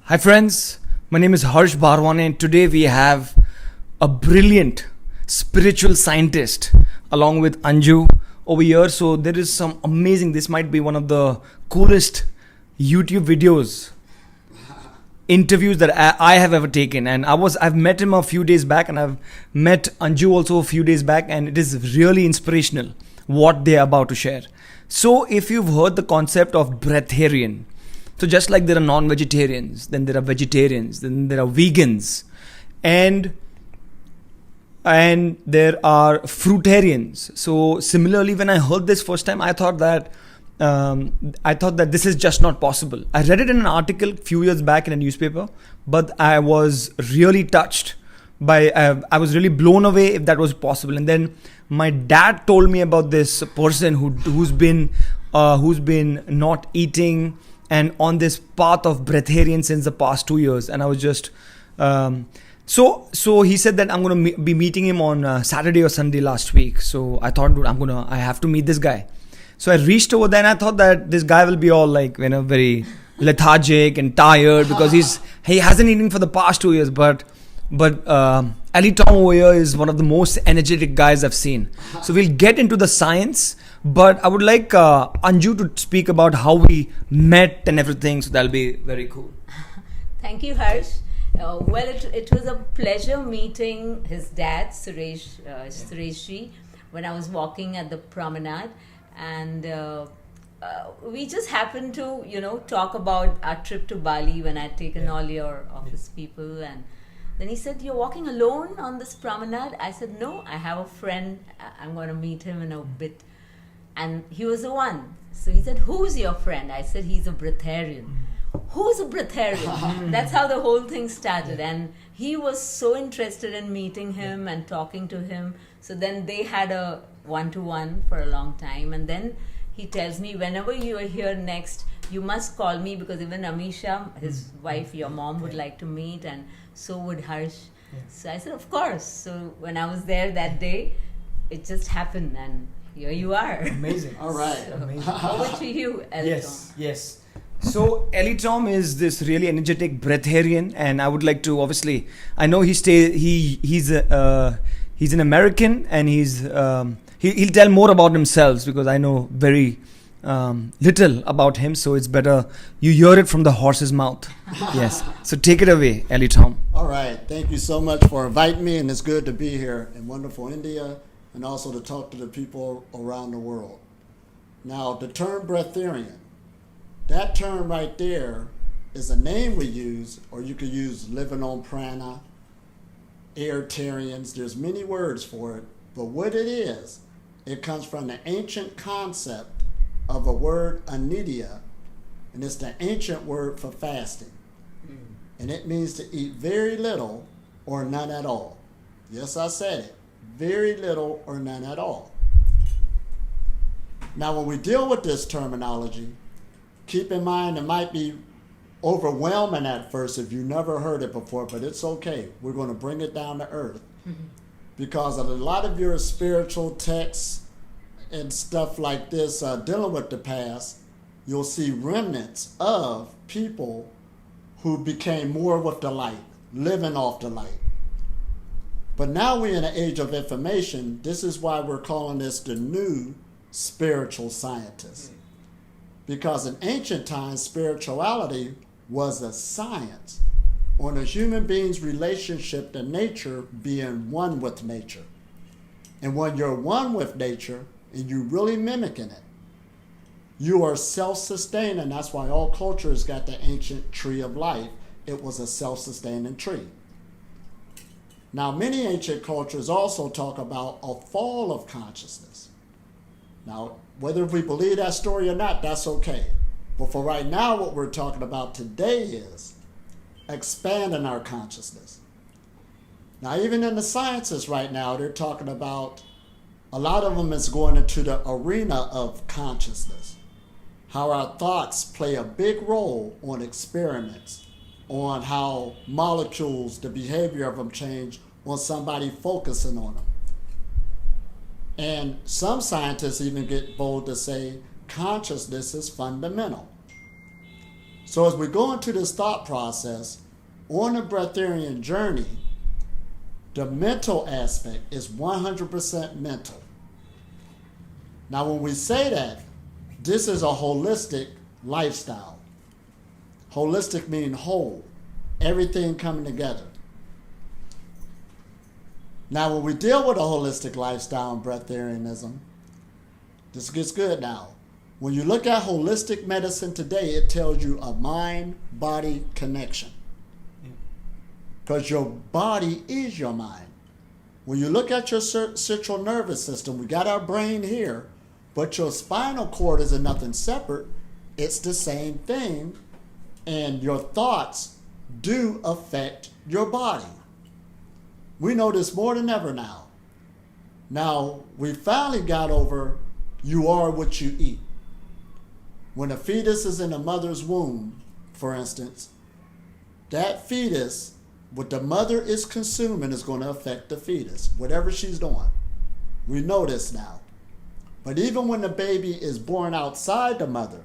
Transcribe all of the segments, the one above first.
Hi friends, my name is Bharwani and today we have a brilliant spiritual scientist along with Anju over here. So there is some amazing, this might be one of the coolest YouTube videos, interviews that I have ever taken. And I've met him a few days back and I've met Anju also a few days back, and it is really inspirational what they are about to share. So if you've heard the concept of breatharian, so just like there are non-vegetarians, then there are vegetarians, then there are vegans, and there are fruitarians. So similarly, when I heard this first time, I thought that this is just not possible. I read it in an article a few years back in a newspaper, but I was really touched by. I was really blown away if that was possible. And then my dad told me about this person who's been not eating and on this path of breatharian since the past 2 years. And I was just so he said that I'm going to be meeting him on Saturday or Sunday last week. So I thought I have to meet this guy. So I reached over there and I thought that this guy will be all like, very lethargic and tired because he hasn't eaten for the past 2 years. But Ali Tom over here is one of the most energetic guys I've seen. So we'll get into the science, but I would like Anju to speak about how we met and everything. So that'll be very cool. Thank you, Harsh. It was a pleasure meeting his dad, Sureshji, when I was walking at the promenade. And we just happened to, talk about our trip to Bali when I'd taken all your office people. And then he said, "You're walking alone on this promenade?" I said, "No, I have a friend. I'm going to meet him in a bit." And he was the one. So he said, "Who's your friend?" I said, "He's a breatharian." Who's a breatharian? That's how the whole thing started. And he was so interested in meeting him and talking to him. So then they had a one-to-one for a long time. And then he tells me, "Whenever you are here next, you must call me, because even Amisha, his wife, your mom, would like to meet, and so would Harsh." So I said, "Of course." So when I was there that day, it just happened, and here you are. Amazing. All right. So, amazing. over to you, Elton. Yes. So Eli Tom is this really energetic breatharian, and I would like to obviously, I know he's an American, and he'll tell more about himself because I know very little about him. So it's better you hear it from the horse's mouth. Yes. So take it away, Eli Tom. All right. Thank you so much for inviting me, and it's good to be here in wonderful India and also to talk to the people around the world. Now, the term breatharian, that term right there is a name we use, or you could use living on prana, airtarians. There's many words for it, but what it is, it comes from the ancient concept of a word anidya, and it's the ancient word for fasting. And it means to eat very little or none at all. Yes, I said it. Very little or none at all. Now, when we deal with this terminology, keep in mind it might be overwhelming at first if you never heard it before, but it's okay. We're going to bring it down to earth. Because a lot of your spiritual texts and stuff like this dealing with the past, you'll see remnants of people who became more with the light, living off the light. But now we're in an age of information. This is why we're calling this the new spiritual scientist. Because in ancient times, spirituality was a science on a human being's relationship to nature, being one with nature. And when you're one with nature and you're really mimicking it, you are self-sustaining. That's why all cultures got the ancient tree of life. It was a self-sustaining tree. Now, many ancient cultures also talk about a fall of consciousness. Now, whether we believe that story or not, that's okay. But for right now, what we're talking about today is expanding our consciousness. Now, even in the sciences right now, they're talking about, a lot of them is going into the arena of consciousness. How our thoughts play a big role on experiments, on how molecules, the behavior of them change, on somebody focusing on them. And some scientists even get bold to say consciousness is fundamental. So as we go into this thought process, on the breatharian journey, the mental aspect is 100% mental. Now when we say that, this is a holistic lifestyle. Holistic meaning whole, everything coming together. Now when we deal with a holistic lifestyle in breatharianism, this gets good now. When you look at holistic medicine today, it tells you a mind-body connection. Because your body is your mind. When you look at your central nervous system, we got our brain here, but your spinal cord isn't nothing separate. It's the same thing, and your thoughts do affect your body. We know this more than ever now. Now, we finally got over you are what you eat. When a fetus is in a mother's womb, for instance, that fetus, what the mother is consuming is going to affect the fetus, whatever she's doing. We know this now. But even when the baby is born outside the mother,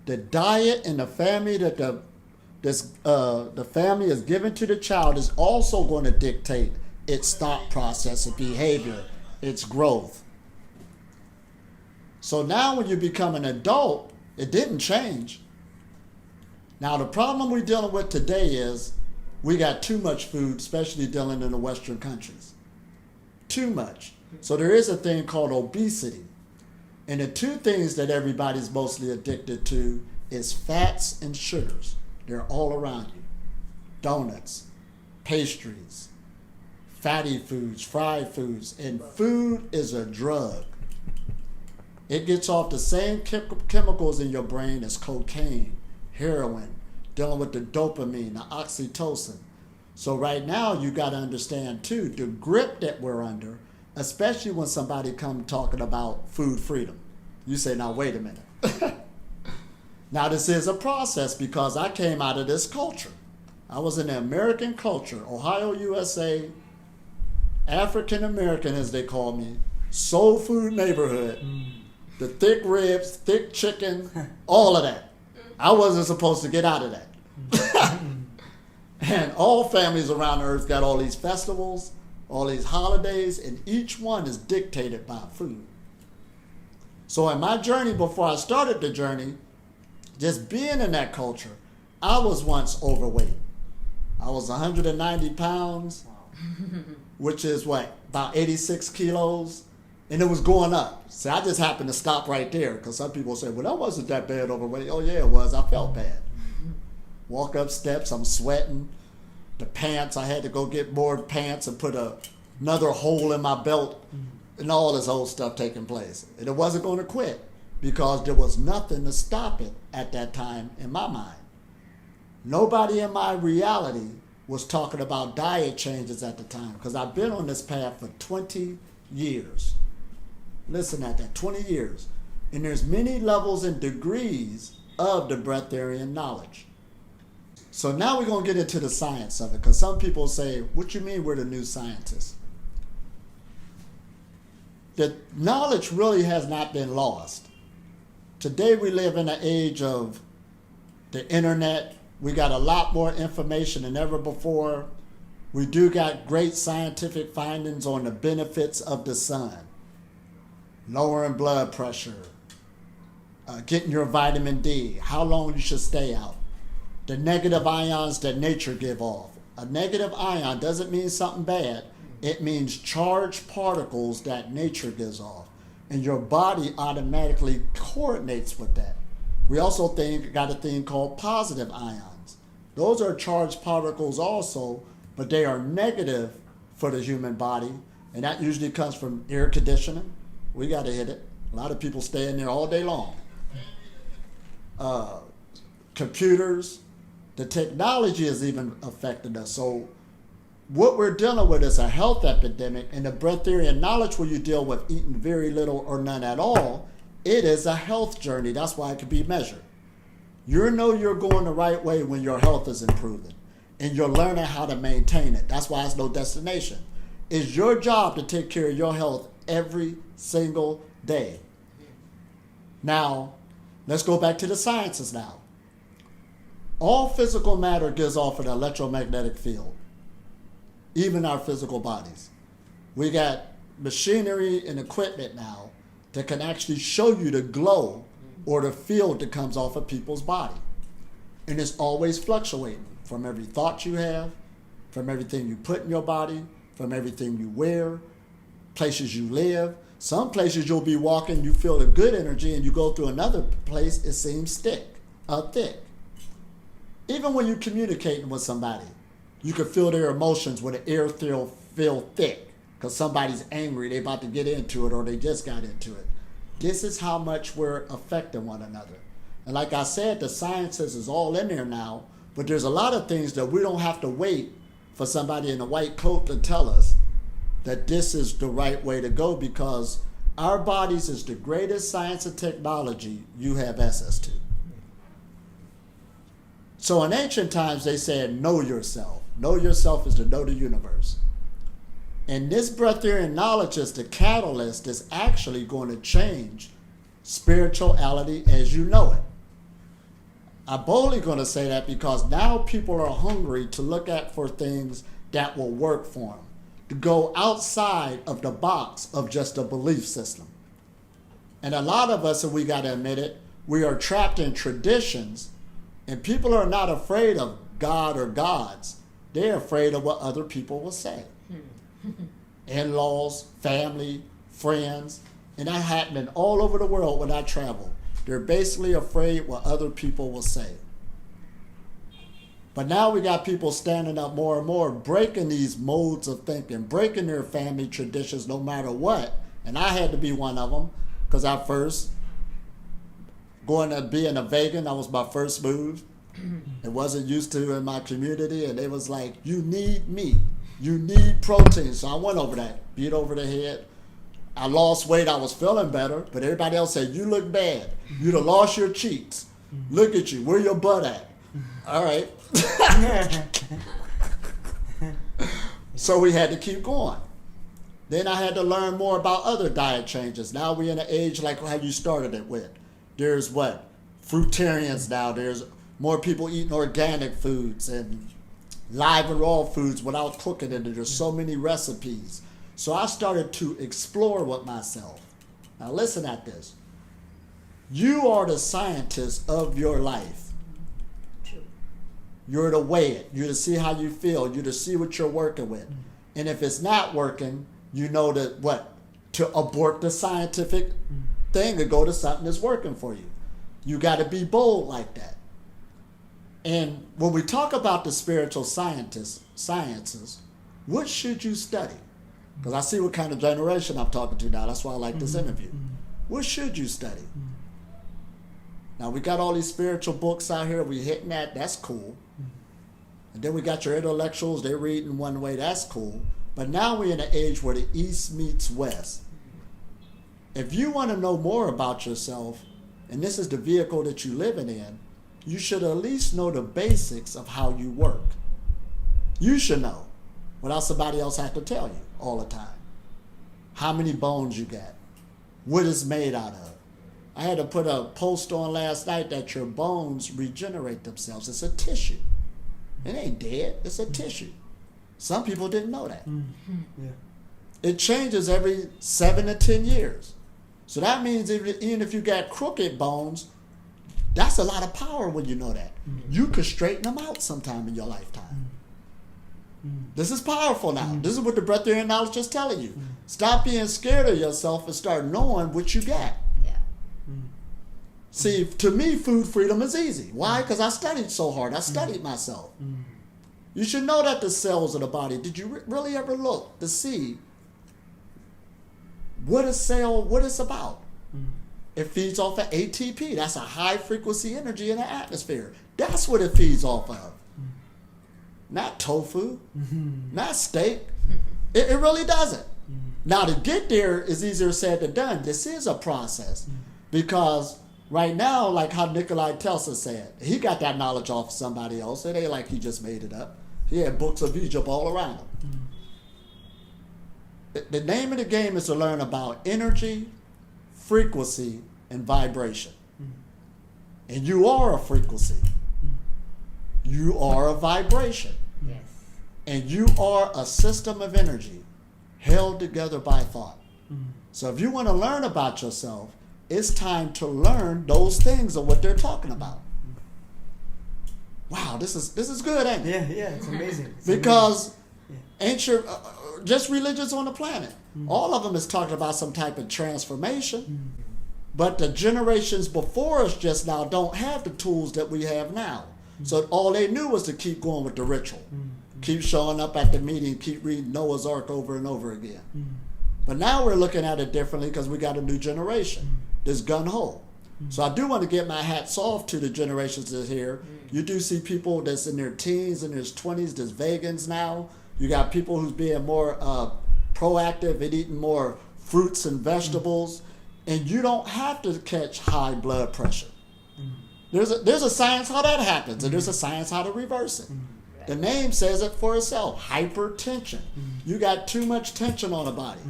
the diet and the family that the family is given to the child is also going to dictate its thought process, its behavior, its growth. So now when you become an adult, it didn't change. Now the problem we're dealing with today is we got too much food, especially dealing in the Western countries. Too much. So there is a thing called obesity. And the two things that everybody's mostly addicted to is fats and sugars. They're all around you. Donuts, pastries, fatty foods, fried foods. And food is a drug. It gets off the same chemicals in your brain as cocaine, heroin, dealing with the dopamine, the oxytocin. So right now you got to understand too, the grip that we're under, especially when somebody come talking about food freedom. You say, now wait a minute. Now this is a process because I came out of this culture. I was in the American culture, Ohio, USA, African American as they call me, soul food neighborhood, the thick ribs, thick chicken, all of that. I wasn't supposed to get out of that. And all families around the earth got all these festivals, all these holidays, and each one is dictated by food. So in my journey, before I started the journey, just being in that culture, I was once overweight. I was 190 pounds, which is what, about 86 kilos, and it was going up. So I just happened to stop right there because some people say, well, that wasn't that bad overweight. Oh yeah, it was. I felt bad. Walk up steps, I'm sweating. The pants, I had to go get more pants and put another hole in my belt and all this old stuff taking place. And it wasn't going to quit because there was nothing to stop it at that time in my mind. Nobody in my reality was talking about diet changes at the time because I've been on this path for 20 years. Listen at that, 20 years. And there's many levels and degrees of the breatharian knowledge. So now we're going to get into the science of it, because some people say, what you mean we're the new scientists? The knowledge really has not been lost. Today we live in an age of the internet. We got a lot more information than ever before. We do got great scientific findings on the benefits of the sun. Lowering blood pressure, getting your vitamin D, how long you should stay out. The negative ions that nature give off. A negative ion doesn't mean something bad. It means charged particles that nature gives off. And your body automatically coordinates with that. We also got a thing called positive ions. Those are charged particles also, but they are negative for the human body. And that usually comes from air conditioning. We got to hit it. A lot of people stay in there all day long. Computers. The technology has even affected us. So what we're dealing with is a health epidemic, and the breatharian knowledge where you deal with eating very little or none at all, it is a health journey. That's why it can be measured. You know you're going the right way when your health is improving, and you're learning how to maintain it. That's why it's no destination. It's your job to take care of your health every single day. Now, let's go back to the sciences now. All physical matter gives off an electromagnetic field, even our physical bodies. We got machinery and equipment now that can actually show you the glow or the field that comes off of people's body. And it's always fluctuating from every thought you have, from everything you put in your body, from everything you wear, places you live. Some places you'll be walking, you feel a good energy, and you go through another place, it seems thick. Even when you're communicating with somebody, you can feel their emotions when the air feel thick because somebody's angry, they're about to get into it, or they just got into it. This is how much we're affecting one another. And like I said, the sciences is all in there now, but there's a lot of things that we don't have to wait for somebody in a white coat to tell us that this is the right way to go, because our bodies is the greatest science and technology you have access to. So in ancient times, they said, know yourself. Know yourself is to know the universe. And this breatharian knowledge is the catalyst that's actually going to change spirituality as you know it. I'm boldly going to say that because now people are hungry to look at for things that will work for them, to go outside of the box of just a belief system. And a lot of us, and we got to admit it, we are trapped in traditions, and people are not afraid of God or gods. They're afraid of what other people will say. In-laws, family, friends, and that happening all over the world when I travel. They're basically afraid what other people will say. But now we got people standing up more and more, breaking these modes of thinking, breaking their family traditions no matter what. And I had to be one of them, because I first, going to being a vegan, that was my first move. It wasn't used to in my community, and they was like, you need meat, you need protein. So I went over that, beat over the head. I lost weight, I was feeling better, but everybody else said, you look bad. You'd have lost your cheeks. Look at you, where your butt at? All right. So we had to keep going. Then I had to learn more about other diet changes. Now we're in an age like how you started it with. There's what? Fruitarians now. There's more people eating organic foods and live and raw foods without cooking it. There's so many recipes. So I started to explore with myself. Now listen at this. You are the scientist of your life. True. You're to weigh it. You're to see how you feel. You're to see what you're working with. And if it's not working, you know that what? To abort the scientific thing and go to something that's working for you. You got to be bold like that. And when we talk about the spiritual sciences, what should you study? Because I see what kind of generation I'm talking to now. That's why I like this interview. What should you study? Now, we got all these spiritual books out here. We hitting that. That's cool. And then we got your intellectuals. They're reading one way. That's cool. But now we're in an age where the East meets West. If you want to know more about yourself, and this is the vehicle that you're living in, you should at least know the basics of how you work. You should know without somebody else have to tell you all the time. How many bones you got? What it's made out of? I had to put a post on last night that your bones regenerate themselves. It's a tissue. It ain't dead. It's a tissue. Some people didn't know that. Yeah. It changes every 7 to 10 years. So that means even if you got crooked bones, that's a lot of power when you know that. You could straighten them out sometime in your lifetime. This is powerful now. This is what the breatharian knowledge is telling you. Stop being scared of yourself and start knowing what you got. Yeah. See, to me, food freedom is easy. Why? Because I studied so hard. I studied myself. You should know that the cells of the body, did you really ever look to see what a cell, what it's about? It feeds off of ATP. That's a high frequency energy in the atmosphere. That's what it feeds off of. Not tofu, not steak. It really doesn't. Now, to get there is easier said than done. This is a process because right now, like how Nikolai Tesla said, he got that knowledge off somebody else. It ain't like he just made it up. He had books of Egypt all around him. The name of the game is to learn about energy, frequency, and vibration. And you are a frequency. You are a vibration. Yes. And you are a system of energy held together by thought. So if you want to learn about yourself, it's time to learn those things of what they're talking about. Wow, this is good, ain't it? Yeah, it's amazing. Because ancient, just religions on the planet, all of them is talking about some type of transformation. But the generations before us just now don't have the tools that we have now. So all they knew was to keep going with the ritual. Keep showing up at the meeting, keep reading Noah's Ark over and over again. But now we're looking at it differently because we got a new generation. This gun-ho. So I do want to get my hats off to the generations that are here. You do see people that's in their teens and their 20s, there's vegans now. You got people who's being more proactive and eating more fruits and vegetables. And you don't have to catch high blood pressure. There's a science how that happens, and there's a science how to reverse it. The name says it for itself, hypertension. You got too much tension on the body.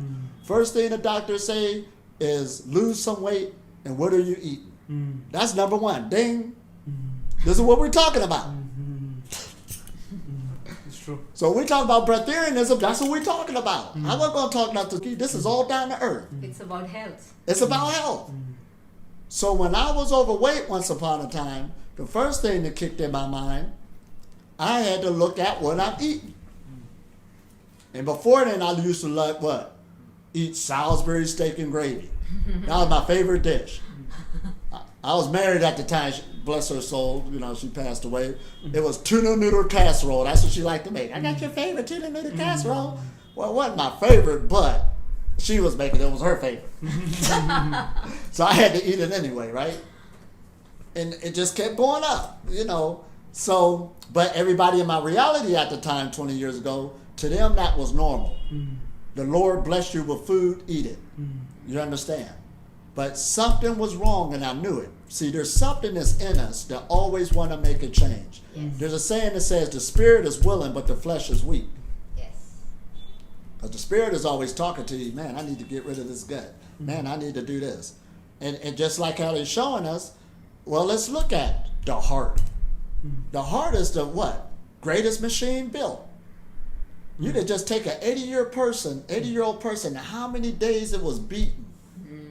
First thing the doctors say is lose some weight, and what are you eating? That's number one. Ding. This is what we're talking about. It's true. So we talk about breatharianism, that's what we're talking about. I'm not going to talk nothing. This is all down to earth. It's about health. It's about health. So when I was overweight once upon a time, the first thing that kicked in my mind, I had to look at what I'm eating. And before then, I used to like what? Eat Salisbury steak and gravy. That was my favorite dish. I was married at the time, bless her soul, she passed away. It was tuna noodle casserole. That's what she liked to make. I got your favorite tuna noodle casserole. Well, it wasn't my favorite, but she was making it. It was her favorite. So I had to eat it anyway, right? And it just kept going up, So, but everybody in my reality at the time, 20 years ago, to them that was normal. The Lord blessed you with food, eat it. You understand? But something was wrong and I knew it. See, there's something that's in us that always want to make a change. Yes. There's a saying that says the spirit is willing, but the flesh is weak. Yes. Because the spirit is always talking to you, man, I need to get rid of this gut. Man, I need to do this. And just like how they're showing us, well, let's look at the heart. The heart is the what? Greatest machine built. You could just take an 80-year-old person, how many days it was beaten?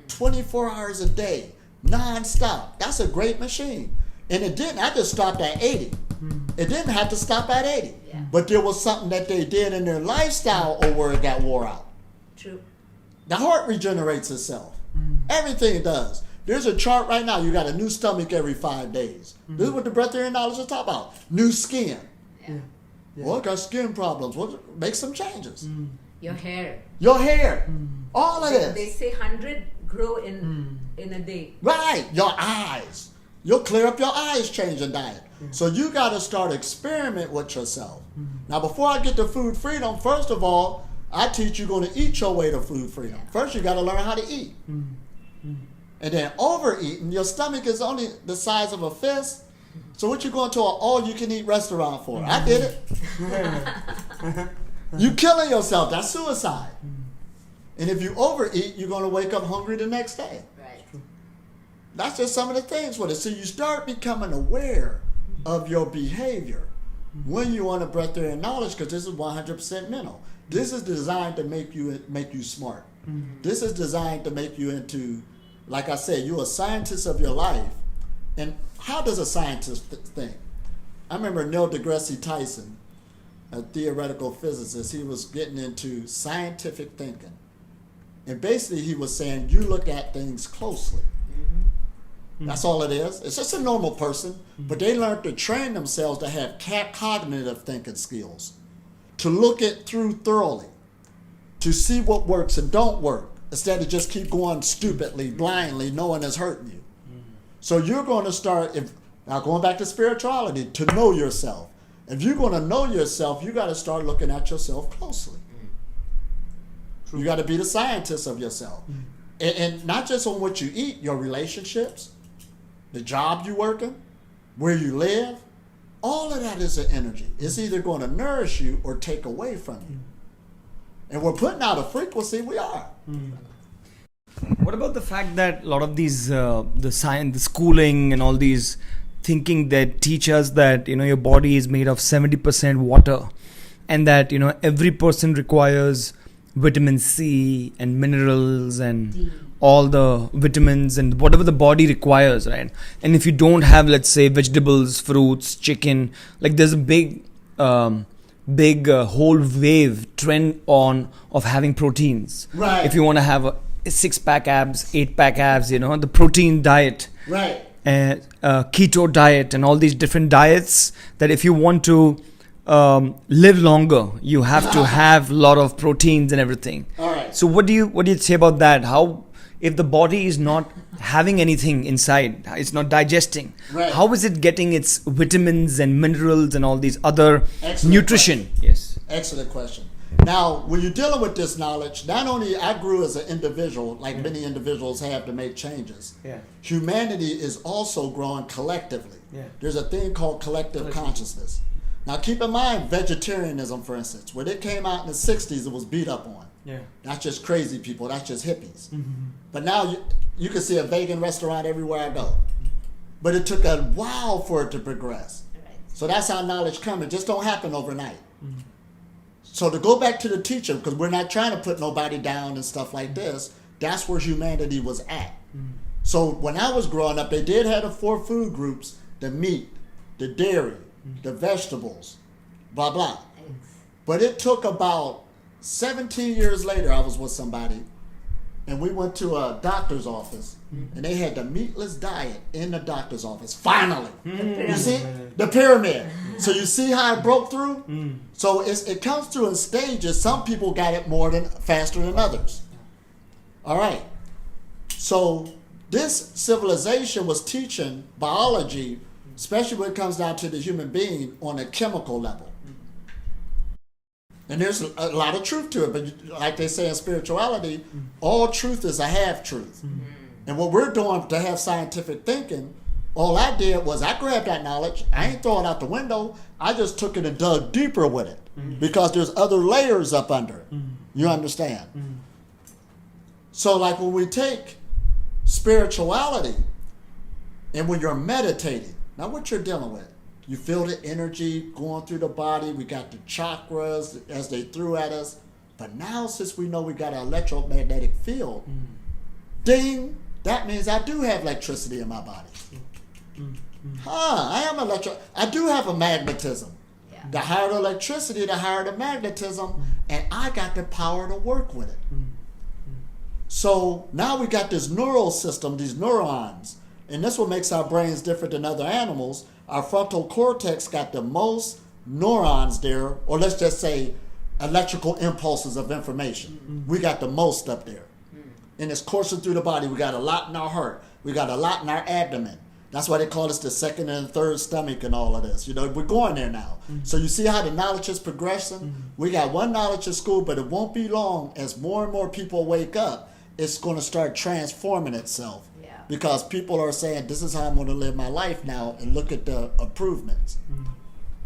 24 hours a day, non-stop. That's a great machine. And it didn't have to stop at 80. It didn't have to stop at 80. Yeah. But there was something that they did in their lifestyle or where it got wore out. True. The heart regenerates itself. Everything does. There's a chart right now. You got a new stomach every 5 days. This is what the breatharian knowledge is talking about. New skin. Yeah. Well, I got skin problems. Well, make some changes. Your hair. Your hair. All of this. They say 100 grow in a day. Right. Your eyes. You'll clear up your eyes changing diet. So you got to start experiment with yourself. Now, before I get to food freedom, first of all, I teach you going to eat your way to food freedom. First, you got to learn how to eat. And then overeating, your stomach is only the size of a fist. So what you going to an all-you-can-eat restaurant for? I did it. You killing yourself. That's suicide. And if you overeat, you're going to wake up hungry the next day. Right. That's just some of the things with it. So you start becoming aware of your behavior when you want to breatharian knowledge, because this is 100% mental. This is designed to make you smart. This is designed to make you into, like I said, you're a scientist of your life. And how does a scientist think? I remember Neil deGrasse Tyson, a theoretical physicist, he was getting into scientific thinking. And basically he was saying, you look at things closely. That's all it is. It's just a normal person, but they learned to train themselves to have cognitive thinking skills, to look it through thoroughly, to see what works and don't work, instead of just keep going stupidly, blindly, knowing it's hurting you. So you're going to start, now going back to spirituality, to know yourself. If you're going to know yourself, you got to start looking at yourself closely. True. You got to be the scientist of yourself. And not just on what you eat, your relationships, the job you're working, where you live, all of that is an energy. It's either going to nourish you or take away from you. And we're putting out a frequency, we are. What about the fact that a lot of these, the science, the schooling and all these thinking that teach us that, your body is made of 70% water, and that, every person requires vitamin C and minerals and D. all the vitamins and whatever the body requires, right? And if you don't have, let's say, vegetables, fruits, chicken, like there's a big whole wave trend on of having proteins. Right. If you want to have a 6-pack abs, 8-pack abs, the protein diet. Right. And keto diet and all these different diets, that if you want to live longer, you have to have a lot of proteins and everything. All right. So what do you say about that? How, if the body is not having anything inside, it's not digesting, Right. how is it getting its vitamins and minerals and all these other Excellent nutrition? Yes. Excellent question. Now, when you're dealing with this knowledge, not only I grew as an individual, like many individuals have to make changes. Yeah. Humanity is also growing collectively. Yeah. There's a thing called collective consciousness. Now, keep in mind vegetarianism, for instance. When it came out in the 60s, it was beat up on. Yeah. That's just crazy people. That's just hippies. But now you can see a vegan restaurant everywhere I go. But it took a while for it to progress. Right. So that's how knowledge comes. It just don't happen overnight. So to go back to the teacher, because we're not trying to put nobody down and stuff like this, that's where humanity was at. So when I was growing up, they did have the 4 food groups: the meat, the dairy, the vegetables, blah, blah. But it took about 17 years later, I was with somebody, and we went to a doctor's office, and they had the meatless diet in the doctor's office. Finally. You see? The pyramid. So you see how it broke through? So it comes through in stages. Some people got it faster than others. All right. So this civilization was teaching biology, especially when it comes down to the human being, on a chemical level. And there's a lot of truth to it, but like they say in spirituality, all truth is a half-truth. And what we're doing to have scientific thinking, all I did was I grabbed that knowledge, I ain't throw it out the window, I just took it and dug deeper with it. Because there's other layers up under it. You understand? So like when we take spirituality, and when you're meditating, now what you're dealing with, you feel the energy going through the body. We got the chakras as they threw at us. But now, since we know we got an electromagnetic field, ding, that means I do have electricity in my body. I am I do have a magnetism. Yeah. The higher the electricity, the higher the magnetism, and I got the power to work with it. So now we got this neural system, these neurons, and this what makes our brains different than other animals. Our frontal cortex got the most neurons there, or let's just say electrical impulses of information. We got the most up there. And it's coursing through the body. We got a lot in our heart. We got a lot in our abdomen. That's why they call us the second and third stomach and all of this. We're going there now. So you see how the knowledge is progressing? We got one knowledge in school, but it won't be long. As more and more people wake up, it's going to start transforming itself. Because people are saying, this is how I'm going to live my life now, and look at the improvements.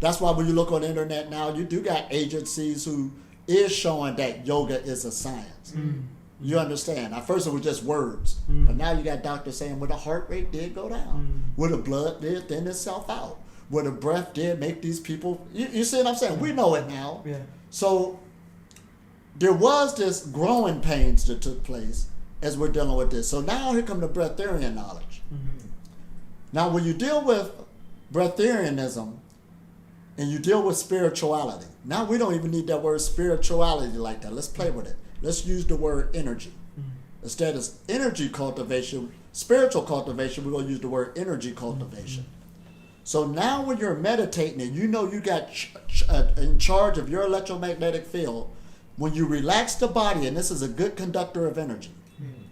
That's why when you look on the internet now, you do got agencies who is showing that yoga is a science. You understand? At first it was just words, but now you got doctors saying, well, the heart rate did go down. Well, the blood did thin itself out. Well, the breath did make these people, you see what I'm saying? We know it now. Yeah. So there was this growing pains that took place as we're dealing with this. So now here come the breatharian knowledge. Now when you deal with breatharianism and you deal with spirituality, now we don't even need that word spirituality like that. Let's play with it. Let's use the word energy. Instead of energy cultivation, spiritual cultivation, we're going to use the word energy cultivation. So now when you're meditating and you know you got in charge of your electromagnetic field, when you relax the body, and this is a good conductor of energy,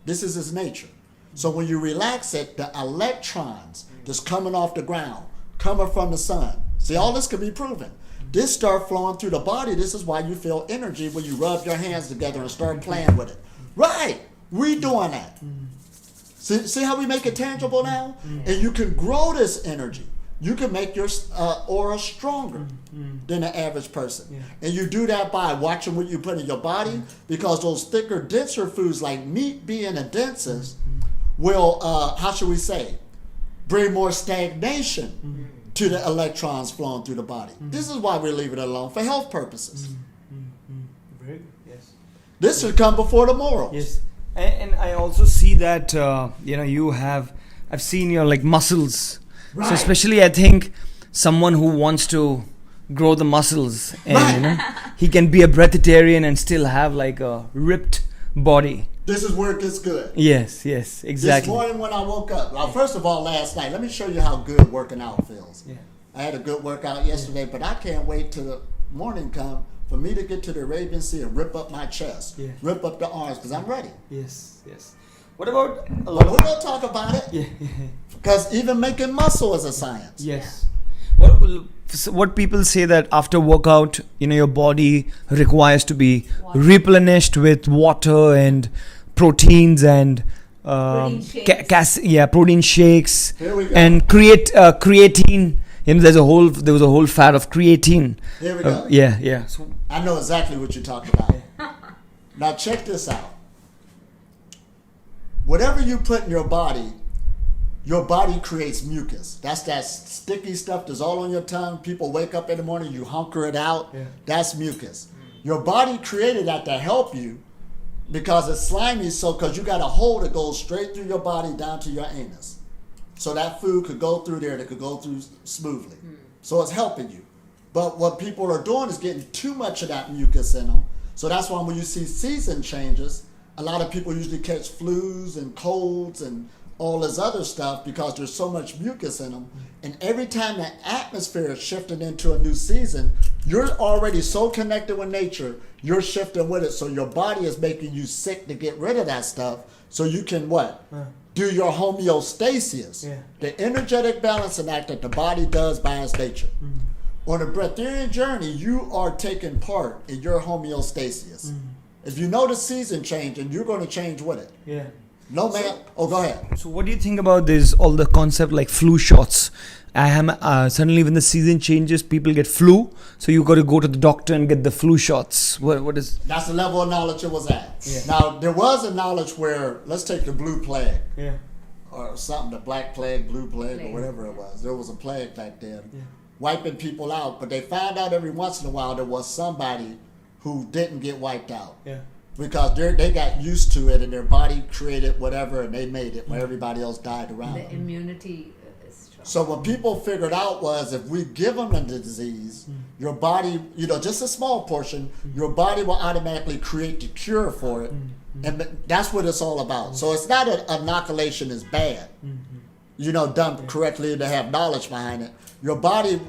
this is its nature. So when you relax it, the electrons that's coming off the ground, coming from the sun, see, all this can be proven. This start flowing through the body. This is why you feel energy when you rub your hands together and start playing with it. Right, we doing that. See how we make it tangible now? And you can grow this energy. You can make your aura stronger than the average person. And you do that by watching what you put in your body, because those thicker, denser foods like meat being the densest will, how should we say, bring more stagnation to the electrons flowing through the body. This is why we leave it alone for health purposes. Very good. Yes. This should come before the morals. Yes. And I also see that I've seen your like muscles. Right. So especially I think someone who wants to grow the muscles and he can be a breatharian and still have like a ripped body. This is where it gets good. Yes, exactly. This morning when I woke up, well, first of all, last night, let me show you how good working out feels. Yeah. I had a good workout yesterday, but I can't wait till the morning come for me to get to the Arabian Sea and rip up my chest, rip up the arms, because I'm ready. Yes. What about a lot But of... we're going to talk about it, because even making muscle is a science. Yes. What people say that after workout, your body requires to be replenished with water and proteins and protein shakes Here we go. and creatine. There was a whole fad of creatine. Here we go. Yeah. So, I know exactly what you're talking about. Now check this out. Whatever you put in your body creates mucus. That's that sticky stuff that's all on your tongue. People wake up in the morning, you hunker it out. Yeah. That's mucus. Your body created that to help you because it's slimy, because you got a hole that goes straight through your body down to your anus. So that food could go through there, that could go through smoothly. So it's helping you. But what people are doing is getting too much of that mucus in them. So that's why when you see season changes, a lot of people usually catch flus and colds and all this other stuff because there's so much mucus in them. And every time the atmosphere is shifting into a new season, you're already so connected with nature, you're shifting with it. So your body is making you sick to get rid of that stuff so you can what? Do your homeostasis, the energetic balancing act that the body does by its nature. On a breatharian journey, you are taking part in your homeostasis. If you know the season changing, you're going to change with it. yeah. No man. Oh, go ahead. So what do you think about this? All the concept like flu shots. Suddenly when the season changes, people get flu. So you got to go to the doctor and get the flu shots. What is? That's the level of knowledge it was at. Yeah. Now there was a knowledge where, let's take the blue plague Yeah. or something, the black plague, blue plague, or whatever it was. There was a plague back then, wiping people out. But they found out every once in a while there was somebody who didn't get wiped out. Yeah. Because they got used to it and their body created whatever and they made it where everybody else died around The them. immunity is strong. So what people figured out was if we give them the disease, your body, just a small portion, your body will automatically create the cure for it. And that's what it's all about. So it's not an inoculation is bad, done correctly to have knowledge behind it. Your body,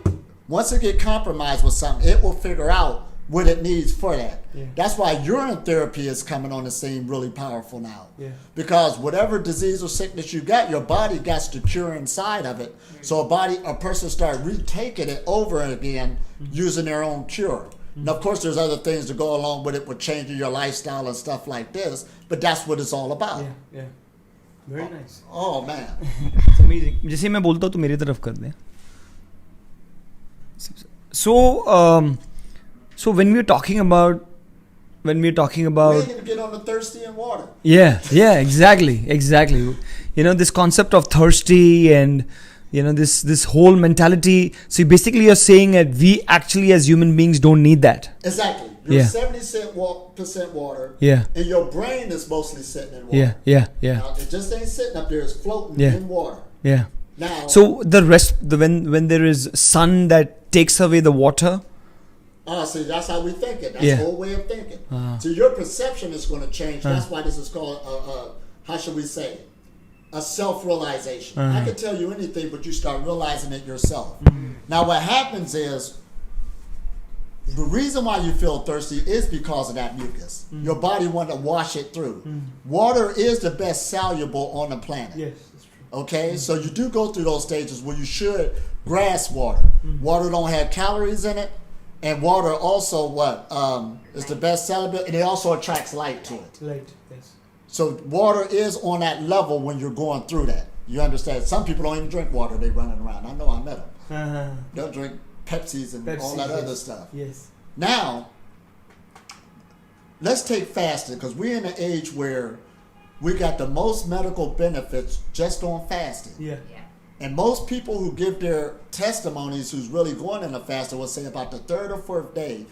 once it get compromised with something, it will figure out what it needs for that. Yeah. That's why urine therapy is coming on the scene really powerful now. Yeah. Because whatever disease or sickness you got, your body got the cure inside of it. So a person start retaking it over again using their own cure. Now, of course, there's other things to go along with it, with changing your lifestyle and stuff like this, but that's what it's all about. Yeah. Very nice. Oh, man. It's amazing. जैसे मैं बोलता हूँ तो मेरी तरफ कर दे. So when we're talking about We ain't gonna get on the thirsty and water. Yeah, exactly. This concept of thirsty and this whole mentality. So basically you're saying that we actually as human beings don't need that. Exactly. You're 70% water. Yeah. And your brain is mostly sitting in water. Yeah. Now, it just ain't sitting up there, it's floating Yeah. in water. Yeah. Now, So the rest, when there is sun that takes away the water. see, that's how we think it. That's Yeah. the whole way of thinking. So your perception is going to change. That's why this is called, how should we say it? A self-realization. I can tell you anything, but you start realizing it yourself. Now what happens is, the reason why you feel thirsty is because of that mucus. Your body wants to wash it through. Water is the best soluble on the planet. Yes, that's true. Okay, so you do go through those stages where you should grasp water. Water don't have calories in it, and water also is the best soluble, and it also attracts light to it. Right. Yes. So water is on that level when you're going through that. You understand? Some people don't even drink water; they running around. I know I met them. They'll drink Pepsis and all that other stuff. Yes. Now, let's take fasting, because we're in an age where we got the most medical benefits just on fasting. Yeah. And most people who give their testimonies who's really going in a fast will say about the third or fourth day,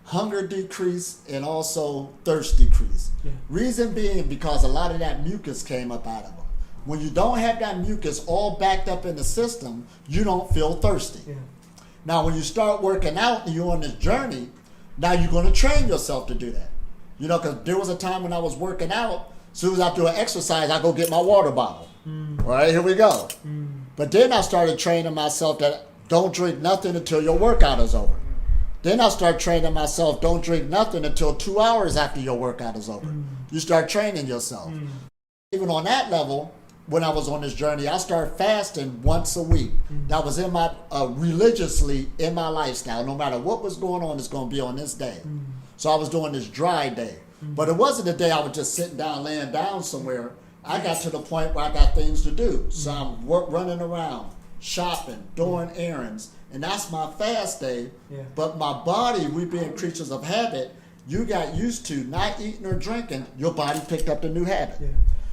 hunger decrease and also thirst decrease. Yeah. Reason being because a lot of that mucus came up out of them. When you don't have that mucus all backed up in the system, you don't feel thirsty. Yeah. Now, when you start working out and you're on this journey, now you're going to train yourself to do that. You know, because there was a time when I was working out, as soon as I do an exercise, I go get my water bottle. All right, here we go. But then I started training myself that don't drink nothing until your workout is over. Then I start training myself, don't drink nothing until 2 hours after your workout is over. You start training yourself. Even on that level, when I was on this journey, I started fasting once a week. That was in my religiously in my lifestyle. No matter what was going on, it's going to be on this day. So I was doing this dry day. But it wasn't a day I was just sitting down, laying down somewhere. I got to the point where I got things to do. So I'm running around, shopping, doing errands. And that's my fast day. Yeah. But my body, we being creatures of habit, you got used to not eating or drinking, your body picked up the new habit. Yeah.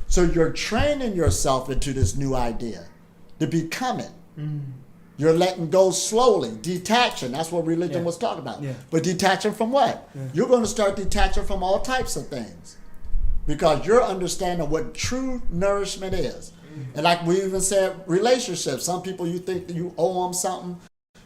So you're training yourself into this new idea to become it. You're letting go slowly, detaching. That's what religion was talking about. Yeah. But detaching from what? Yeah. You're going to start detaching from all types of things because you're understanding what true nourishment is. And like we even said, relationships. Some people you think that you owe them something,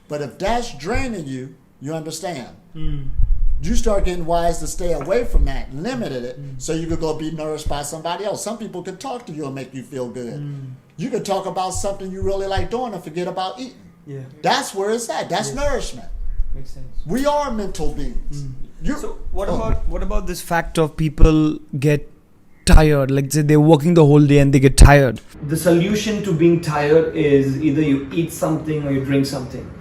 but if that's draining you, you understand. You start getting wise to stay away from that, limited it, so you could go be nourished by somebody else. Some people can talk to you and make you feel good. You can talk about something you really like doing and forget about eating. Yeah. That's where it's at. That's nourishment. Makes sense. We are mental beings. So what about this fact of people get tired? Like say they're working the whole day and they get tired. The solution to being tired is either you eat something or you drink something.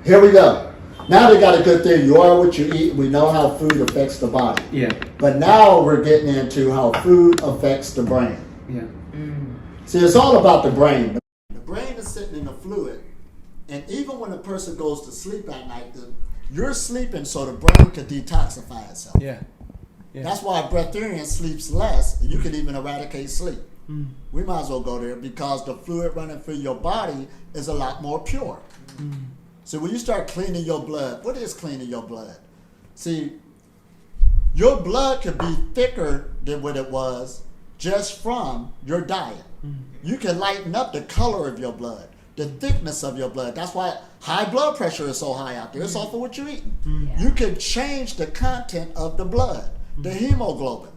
Here we go. Now they got a good thing. You are what you eat. We know how food affects the body. Yeah. But now we're getting into how food affects the brain. Yeah. See, it's all about the brain. The brain is sitting in the fluid. And even when a person goes to sleep at night, you're sleeping so the brain can detoxify itself. Yeah. That's why a breatharian sleeps less, and you can even eradicate sleep. We might as well go there because the fluid running through your body is a lot more pure. So when you start cleaning your blood, what is cleaning your blood? See, your blood could be thicker than what it was just from your diet. You can lighten up the color of your blood, the thickness of your blood. That's why high blood pressure is so high out there. It's all for what you're eating. You can change the content of the blood, the hemoglobin.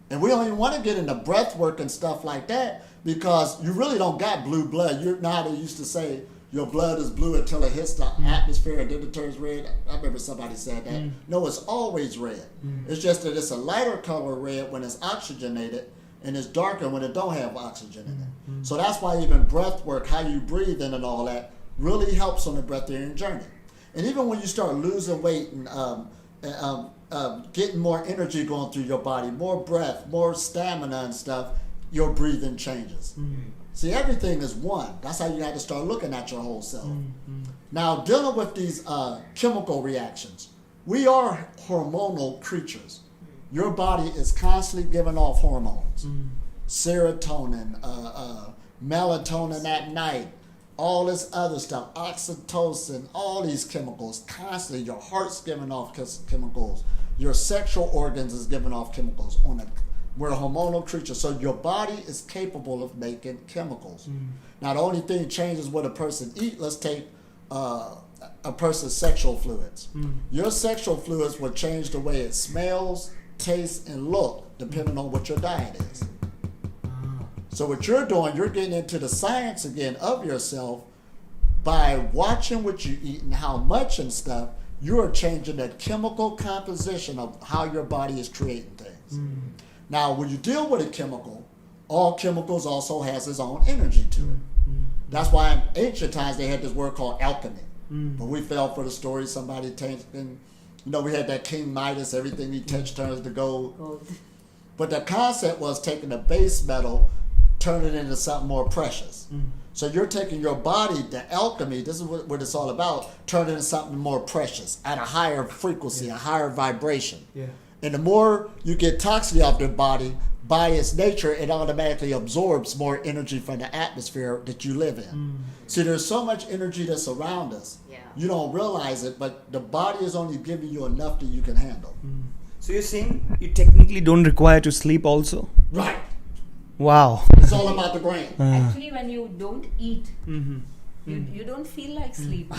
And we don't even want to get into breath work and stuff like that because you really don't got blue blood. You know how they used to say your blood is blue until it hits the atmosphere and then it turns red. I remember somebody said that. No, it's always red. It's just that it's a lighter color red when it's oxygenated and it's darker when it don't have oxygen in it. So that's why even breath work, how you breathe in and all that, really helps on the breatharian journey. And even when you start losing weight and getting more energy going through your body, more breath, more stamina and stuff, your breathing changes. See, everything is one. That's how you have to start looking at your whole self. Now, dealing with these chemical reactions, we are hormonal creatures. Your body is constantly giving off hormones. Serotonin, melatonin at night, all this other stuff, oxytocin, all these chemicals, constantly. Your heart's giving off chemicals. Your sexual organs is giving off chemicals. We're a hormonal creature, so your body is capable of making chemicals. Now, the only thing changes what a person eats. Let's take a person's sexual fluids. Your sexual fluids will change the way it smells, tastes, and look, depending on what your diet is. So what you're doing, you're getting into the science again of yourself by watching what you eat and how much and stuff. You are changing the chemical composition of how your body is creating things. Now, when you deal with a chemical, all chemicals also has its own energy to it. That's why in ancient times they had this word called alchemy. But we fell for the story, somebody taking, we had that King Midas, everything he touched turns to gold. But the concept was taking the base metal, turning it into something more precious. So you're taking your body, the alchemy, this is what it's all about, turning it into something more precious, at a higher frequency, a higher vibration. And the more you get toxicity off their body, by its nature, it automatically absorbs more energy from the atmosphere that you live in. See, there's so much energy that's around us. Yeah. You don't realize it, but the body is only giving you enough that you can handle. So you're saying you technically don't require to sleep also? Right. Wow. It's all about the brain. Actually, when you don't eat, you don't feel like sleeping.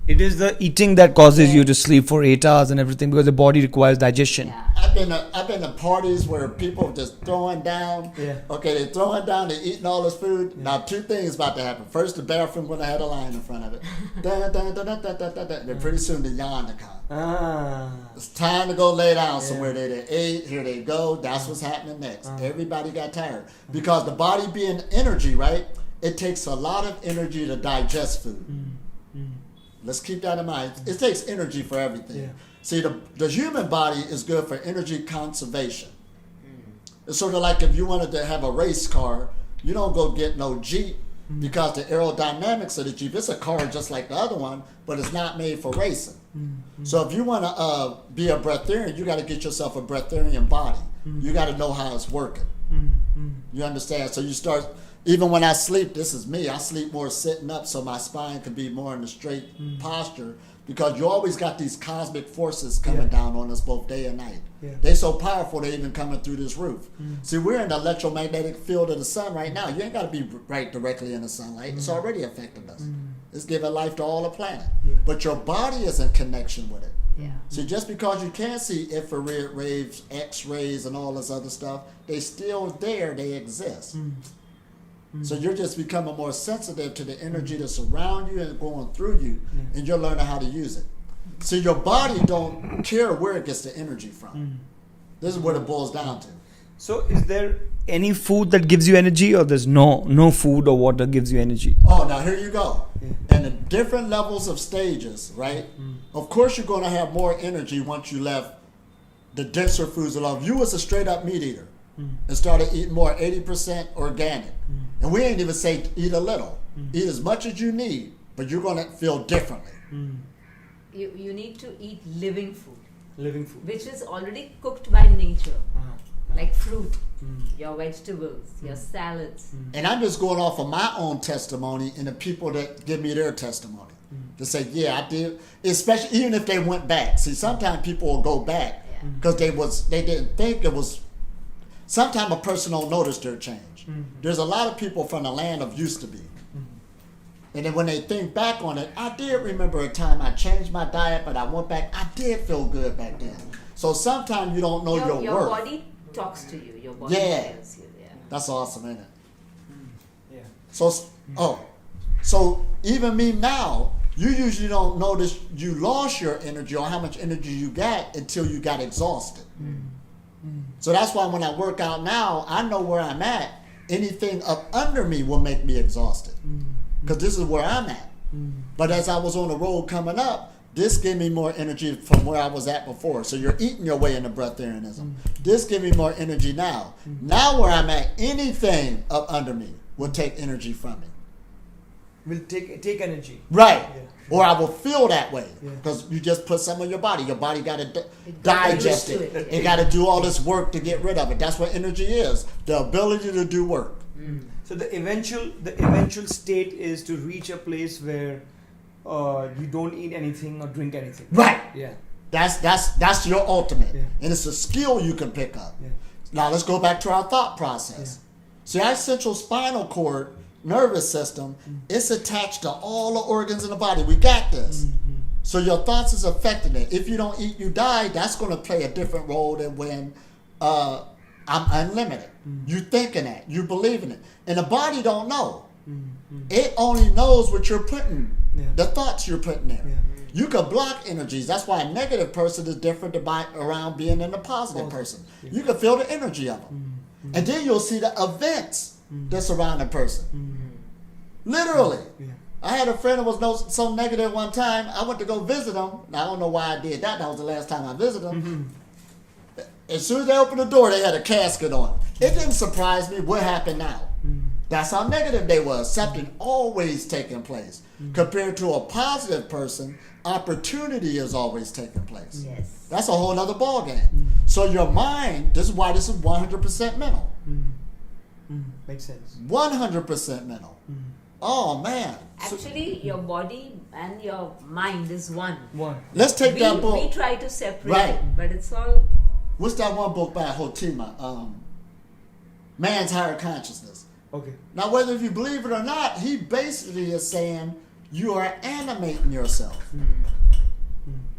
It is the eating that causes you to sleep for 8 hours and everything because the body requires digestion. Yeah. I've been to parties where people just throwing down. Yeah. Okay, they're throwing down, they're eating all this food. Now, two things about to happen. First, the bathroom gonna have a line in front of it. Dun, dun, dun, dun, dun, dun, dun, dun. Then pretty soon the yawn to come. It's time to go lay down somewhere. They ate, here they go. That's what's happening next. Everybody got tired. Because the body being energy, right? It takes a lot of energy to digest food. Let's keep that in mind. It takes energy for everything. Yeah. See, the human body is good for energy conservation. It's sort of like if you wanted to have a race car, you don't go get no Jeep because the aerodynamics of the Jeep, it's a car just like the other one, but it's not made for racing. So if you want to be a breatharian, you got to get yourself a breatharian body. You got to know how it's working. You understand? So you start... Even when I sleep, this is me, I sleep more sitting up so my spine can be more in a straight posture because you always got these cosmic forces coming down on us both day and night. They're so powerful, they're even coming through this roof. See, we're in the electromagnetic field of the sun right now. You ain't got to be right directly in the sunlight. It's already affecting us. It's giving life to all the planet. But your body is in connection with it. Yeah. See, just because you can't see infrared rays, X-rays, and all this other stuff, they still there, they exist. So you're just becoming more sensitive to the energy that's around you and going through you, and you're learning how to use it. So your body don't care where it gets the energy from. This is what it boils down to. So is there any food that gives you energy or there's no food or water gives you energy? Oh, now here you go. And the different levels of stages, right? Of course you're going to have more energy once you left the denser foods alone. If you was a straight up meat eater and started eating more 80% organic, and we ain't even say eat a little. Eat as much as you need, but you're going to feel differently. You need to eat living food. Living food. Which is already cooked by nature. Like fruit, your vegetables, your salads. And I'm just going off of my own testimony and the people that give me their testimony. To say, yeah, I did. Especially even if they went back. See, sometimes people will go back because they didn't think it was. Sometimes a person don't notice their change. There's a lot of people from the land of used to be. And then when they think back on it, I did remember a time I changed my diet, but I went back. I did feel good back then. So sometimes you don't know your Your worth. body talks to you. Your body tells you. Yeah. That's awesome, isn't it? Yeah. So even me now, you usually don't notice you lost your energy or how much energy you got until you got exhausted. So that's why when I work out now, I know where I'm at. Anything up under me will make me exhausted because this is where I'm at. But as I was on the road coming up, this gave me more energy from where I was at before. So you're eating your way into breatharianism. This gives me more energy now. Now where I'm at, anything up under me will take energy from me. Will take energy. Right. Yeah. Or I will feel that way Yeah. because you just put some in your body. Your body got to digest used it. to it, It got to do all this work to get rid of it. That's what energy is. The ability to do work. So the eventual state is to reach a place where you don't eat anything or drink anything. Right. Yeah. That's your ultimate. Yeah. And it's a skill you can pick up. Yeah. Now let's go back to our thought process. See, our central spinal cord nervous system, it's attached to all the organs in the body. We got this. So your thoughts is affecting it. If you don't eat, you die. That's going to play a different role than when I'm unlimited. You thinking that. You believing it. And the body don't know. It only knows what you're putting, the thoughts you're putting there. You can block energies. That's why a negative person is different around being in a positive person. You can feel the energy of them. And then you'll see the events that surround a person. Literally. I had a friend that was so negative one time, I went to go visit him. Now, I don't know why I did that. That was the last time I visited him. As soon as they opened the door, they had a casket on. It didn't surprise me. What happened now? That's how negative they was. Something always taking place. Compared to a positive person, opportunity is always taking place. Yes. That's a whole other ballgame. So your mind, this is why this is 100% mental. Makes sense. 100% mental. Oh man. Actually, your body and your mind is one. Let's take that book. We try to separate Right. it, but it's all... What's that one book by Hotima? Man's Higher Consciousness. Okay. Now, whether you believe it or not, he basically is saying you are animating yourself.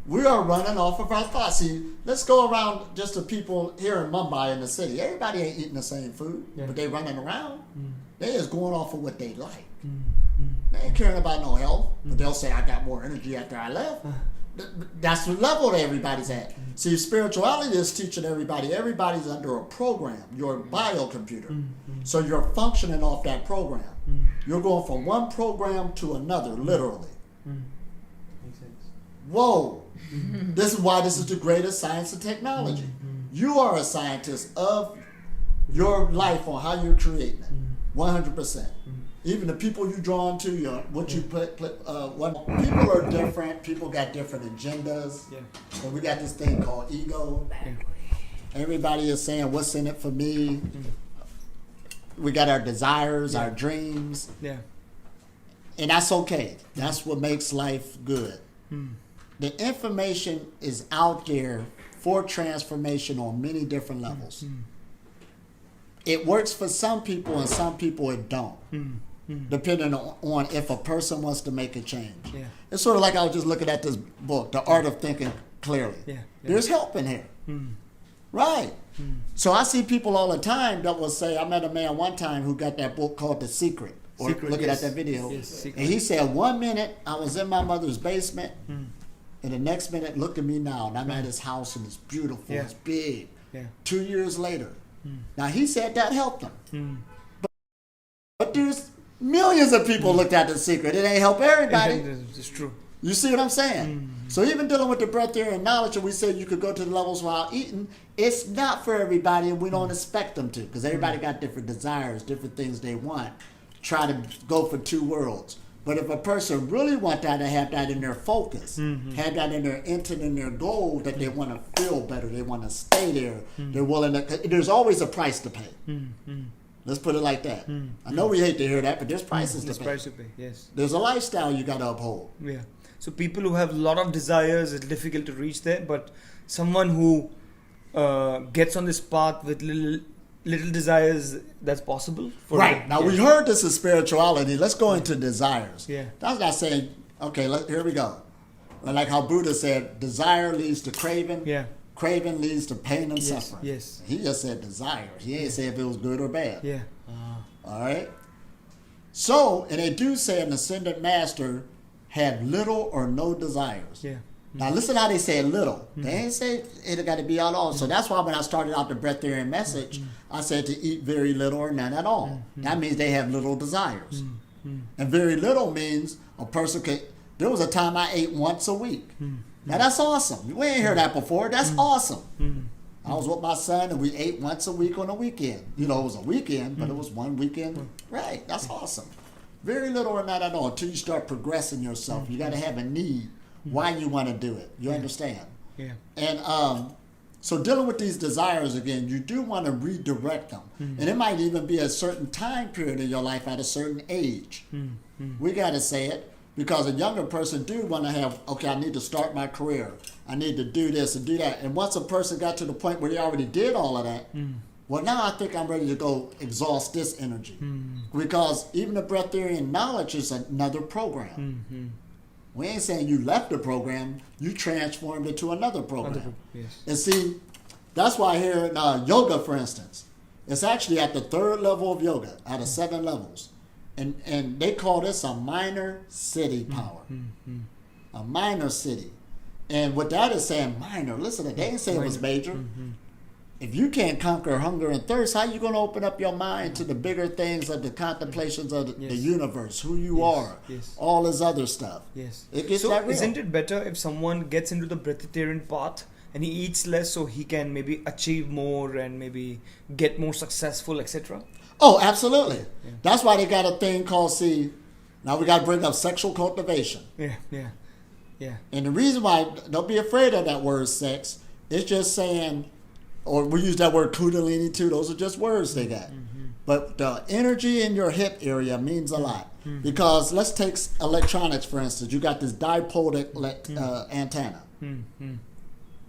We are running off of our thoughts. See, let's go around just the people here in Mumbai in the city. Everybody ain't eating the same food, but they running around. They just going off of what they like. They ain't caring about no health, but they'll say, I got more energy after I left. That's the level that everybody's at. See, spirituality is teaching everybody's under a program, your biocomputer. So you're functioning off that program. You're going from one program to another, literally. Makes sense. Whoa. This is why this is the greatest science and technology. You are a scientist of your life on how you're creating it. 100%. Even the people you drawn to, what you put people are different. People got different agendas. So we got this thing called ego. Everybody is saying, what's in it for me? We got our desires, our dreams. And that's okay. That's what makes life good. The information is out there for transformation on many different levels. It works for some people and some people it don't. Depending on if a person wants to make a change. It's sort of like I was just looking at this book, The Art of Thinking Clearly. There's help in here. Right. So I see people all the time that will say, I met a man one time who got that book called The Secret. Or looking at that video. And he said, 1 minute I was in my mother's basement, and the next minute, look at me now. And I'm at his house and it's beautiful, it's big. 2 years later. Now he said that helped him. But there's millions of people looked at The Secret. It ain't help everybody. It's true. You see what I'm saying? So even dealing with the breatharian knowledge, and we said you could go to the levels while eating, it's not for everybody, and we don't expect them to, because everybody got different desires, different things they want. Try to go for two worlds. But if a person really want that to have that in their focus, have that in their intent and their goal, that they want to feel better, they want to stay there, they're willing to, there's always a price to pay. Let's put it like that. I know we hate to hear that, but there's prices to pay. Price to pay. Yes. There's a lifestyle you got to uphold. So people who have a lot of desires, it's difficult to reach there, but someone who gets on this path with little desires, that's possible? Right. Now we heard this is spirituality. Let's go into desires. That's not saying, okay, here we go. Like how Buddha said, desire leads to craving. Craving leads to pain and suffering. He just said desire. He ain't say if it was good or bad. All right. So, and they do say an ascended master had little or no desires. Now listen how they say little. They ain't say it got to be all. So that's why when I started out the breatharian message, I said to eat very little or none at all. That means they have little desires. And very little means a person can. There was a time I ate once a week. Now that's awesome. We ain't heard that before. That's awesome. I was with my son and we ate once a week on a weekend. You know, it was a weekend, but it was one weekend. Right. That's awesome. Very little or not at all until you start progressing yourself. You got to have a need why you want to do it. You understand? And so dealing with these desires again, you do want to redirect them. And it might even be a certain time period in your life at a certain age. We got to say it because a younger person do want to have, okay, I need to start my career. I need to do this and do that. And once a person got to the point where they already did all of that, well, now I think I'm ready to go exhaust this energy. Because even the breatharian knowledge is another program. We ain't saying you left the program, you transformed it to another program. And see, that's why here in yoga, for instance, it's actually at the 3rd level of yoga, out of 7 levels. And they call this a minor city power. A minor city. And what that is saying, minor, listen, they ain't saying it was major. If you can't conquer hunger and thirst, how you going to open up your mind to the bigger things of the contemplations of the universe, who you are, all this other stuff? It gets so that real. Isn't it better if someone gets into the breatharian path and he eats less so he can maybe achieve more and maybe get more successful, etc.? Oh, absolutely. That's why they got a thing called, now we got to bring up sexual cultivation. Yeah. And the reason why, don't be afraid of that word sex, it's just saying, or we use that word kundalini too, those are just words they got. But the energy in your hip area means a lot. Because let's take electronics, for instance. You got this dipole antenna.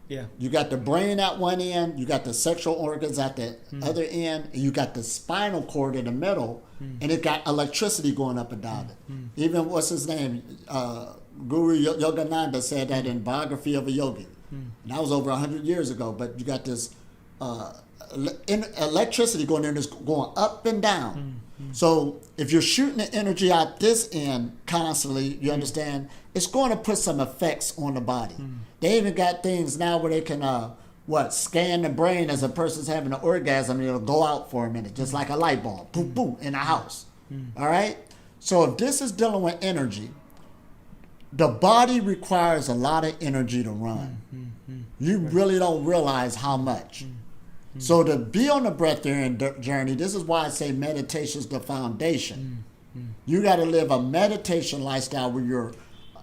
Yeah. You got the brain at one end, you got the sexual organs at the other end, and you got the spinal cord in the middle, and it got electricity going up and down it. Even, what's his name? Guru Yogananda said that in Biography of a Yogi. And that was over 100 years ago, but you got this electricity going in, that's going up and down. So if you're shooting the energy out this end constantly, you understand, it's going to put some effects on the body. They even got things now where they can scan the brain as a person's having an orgasm, and it'll go out for a minute, just like a light bulb, boom, boom, in a house. All right? So if this is dealing with energy, the body requires a lot of energy to run. You really don't realize how much. So to be on the breatharian journey, this is why I say meditation is the foundation. You got to live a meditation lifestyle where you're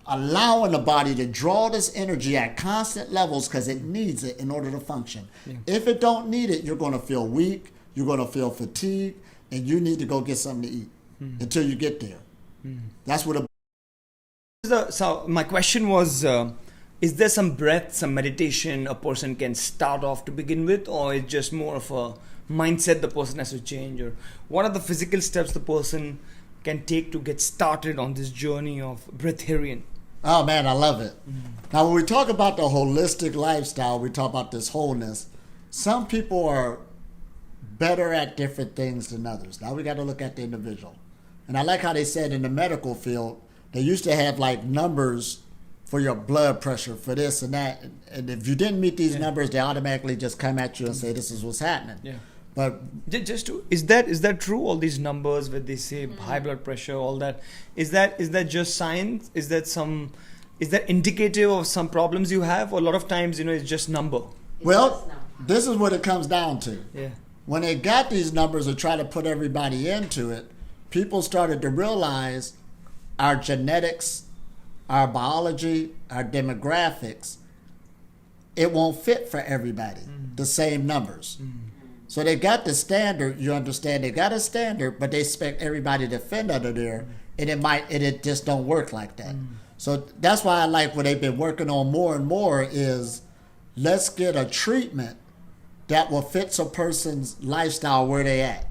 allowing the body to draw this energy at constant levels because it needs it in order to function. If it don't need it, you're going to feel weak, you're going to feel fatigued, and you need to go get something to eat until you get there. That's what So my question was, is there some breath, some meditation a person can start off to begin with, or it's just more of a mindset the person has to change? Or what are the physical steps the person can take to get started on this journey of breatharian? Oh man, I love it. Now when we talk about the holistic lifestyle, we talk about this wholeness. Some people are better at different things than others. Now we got to look at the individual. And I like how they said in the medical field, they used to have like numbers for your blood pressure, for this and that. And if you didn't meet these numbers, they automatically just come at you and say, this is what's happening. Yeah. But is that true? All these numbers where they say high blood pressure, all that, is that just science? Is that indicative of some problems you have? Or a lot of times, it's just number. Well, this is what it comes down to. Yeah. When they got these numbers and try to put everybody into it, people started to realize our genetics, our biology, our demographics, it won't fit for everybody, the same numbers. So they got the standard, you understand, they got a standard, but they expect everybody to fit under there, and it just don't work like that. So that's why I like what they've been working on more and more is, let's get a treatment that will fit a person's lifestyle where they at.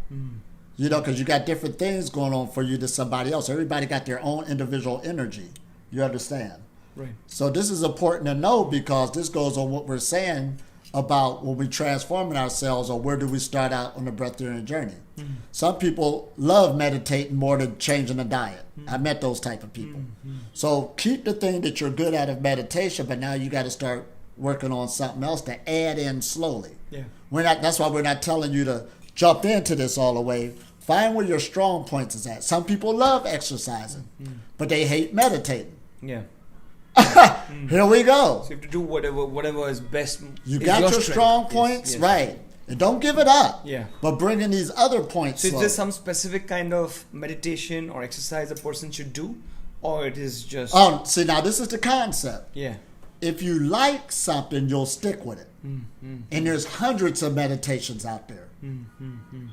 Because you got different things going on for you to somebody else. Everybody got their own individual energy. You understand? Right. So this is important to know, because this goes on what we're saying about when we transforming ourselves, or where do we start out on the breatharian journey. Some people love meditating more than changing the diet. I met those type of people. So keep the thing that you're good at of meditation, but now you got to start working on something else to add in slowly. Yeah. That's why we're not telling you to jump into this all the way. Find where your strong points is at. Some people love exercising, but they hate meditating. Yeah. Here we go. So you have to do whatever is best. You got your strong points, yes. right. And don't give it up. Yeah. But bring in these other points. So is there some specific kind of meditation or exercise a person should do? Or it is just... See, now this is the concept. Yeah. If you like something, you'll stick with it. And there's hundreds of meditations out there.